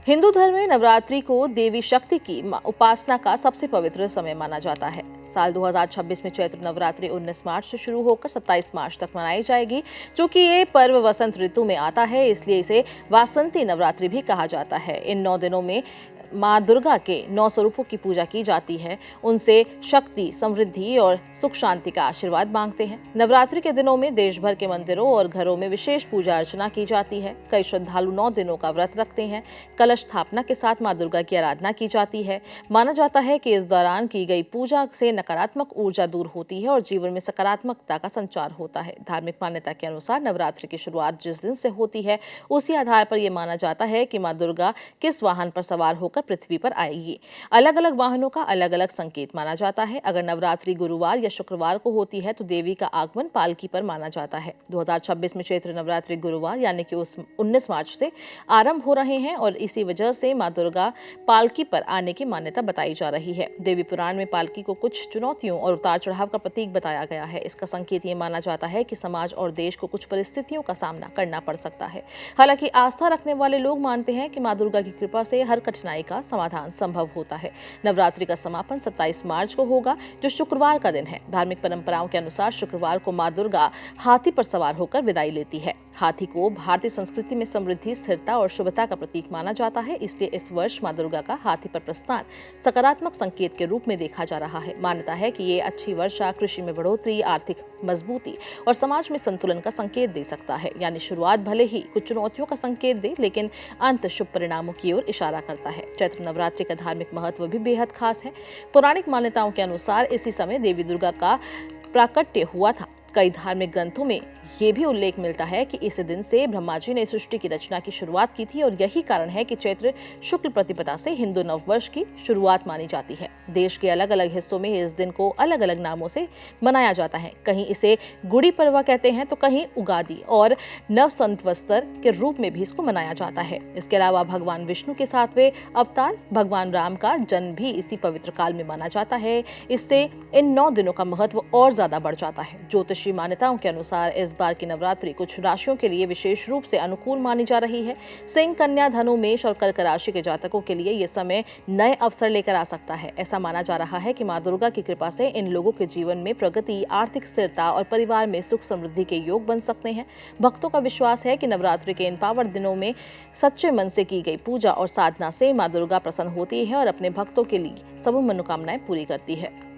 हिंदू धर्म में नवरात्रि को देवी शक्ति की उपासना का सबसे पवित्र समय माना जाता है। साल 2026 में चैत्र नवरात्रि 19 मार्च से शुरू होकर 27 मार्च तक मनाई जाएगी। चूंकि ये पर्व वसंत ऋतु में आता है, इसलिए इसे वासंती नवरात्रि भी कहा जाता है। इन 9 दिनों में माँ दुर्गा के 9 स्वरूपों की पूजा की जाती है। उनसे शक्ति, समृद्धि और सुख शांति का आशीर्वाद मांगते हैं। नवरात्रि के दिनों में देश भर के मंदिरों और घरों में विशेष पूजा अर्चना की जाती है। कई श्रद्धालु 9 दिनों का व्रत रखते हैं। कलश स्थापना के साथ माँ दुर्गा की आराधना की जाती है। माना जाता है कि इस दौरान की गई पूजा से नकारात्मक ऊर्जा दूर होती है और जीवन में सकारात्मकता का संचार होता है। धार्मिक मान्यता के अनुसार नवरात्रि की शुरुआत जिस दिन से होती है, उसी आधार पर यह माना जाता है कि माँ दुर्गा किस वाहन पर सवार होकर पृथ्वी पर आएगी। अलग अलग वाहनों का अलग अलग संकेत माना जाता है। अगर नवरात्रि गुरुवार या शुक्रवार को होती है तो देवी का आगमन पालकी पर माना जाता है। 2026 में चैत्र नवरात्रि गुरुवार यानी कि 19 मार्च से आरंभ हो रहे हैं और इसी वजह से मां दुर्गा पालकी पर आने की मान्यता बताई जा रही है। देवी पुराण में पालकी को कुछ चुनौतियों और उतार चढ़ाव का प्रतीक बताया गया है। इसका संकेत ये माना जाता है कि समाज और देश को कुछ परिस्थितियों का सामना करना पड़ सकता है। हालांकि आस्था रखने वाले लोग मानते हैं कि मां दुर्गा की कृपा से हर कठिनाई का समाधान संभव होता है। नवरात्रि का समापन 27 मार्च को होगा, जो शुक्रवार का दिन है। धार्मिक परंपराओं के अनुसार शुक्रवार को मां दुर्गा हाथी पर सवार होकर विदाई लेती है। हाथी को भारतीय संस्कृति में समृद्धि, स्थिरता और शुभता का प्रतीक माना जाता है। इसलिए इस वर्ष मां दुर्गा का हाथी पर प्रस्थान सकारात्मक संकेत के रूप में देखा जा रहा है। मान्यता है कि ये अच्छी वर्षा, कृषि में बढ़ोतरी, आर्थिक मजबूती और समाज में संतुलन का संकेत दे सकता है। यानी शुरुआत भले ही कुछ चुनौतियों का संकेत दे, लेकिन अंत शुभ परिणामों की ओर इशारा करता है। चैत्र नवरात्रि का धार्मिक महत्व भी बेहद खास है। पौराणिक मान्यताओं के अनुसार इसी समय देवी दुर्गा का प्राकट्य हुआ था। कई धार्मिक ग्रंथों में ये भी उल्लेख मिलता है कि इस दिन से ब्रह्मा जी ने सृष्टि की रचना की शुरुआत की थी और यही कारण है कि चैत्र शुक्ल प्रतिपदा से हिंदू नववर्ष की शुरुआत मानी जाती है। देश के अलग अलग हिस्सों में इस दिन को अलग अलग नामों से मनाया जाता है। कहीं इसे गुड़ी पड़वा कहते हैं तो कहीं उगादी और नव संवत्सर के रूप में भी इसको मनाया जाता है। इसके अलावा भगवान विष्णु के 7वें अवतार भगवान राम का जन्म भी इसी पवित्र काल में माना जाता है। इससे इन 9 दिनों का महत्व और ज्यादा बढ़ जाता है। ज्योतिषी मान्यताओं के अनुसार इस बार की नवरात्रि कुछ राशियों के लिए विशेष रूप से अनुकूल मानी जा रही है। सिंह, कन्या, धनु, मेष और कर्क राशि के जातकों के लिए यह समय नए अवसर लेकर आ सकता है। ऐसा माना जा रहा है कि मां दुर्गा की कृपा से इन लोगों के जीवन में प्रगति, आर्थिक स्थिरता और परिवार में सुख समृद्धि के योग बन सकते हैं। भक्तों का विश्वास है कि नवरात्रि के इन पावन दिनों में सच्चे मन से की गई पूजा और साधना से मां दुर्गा प्रसन्न होती है और अपने भक्तों के लिए सब मनोकामनाएं पूरी करती है।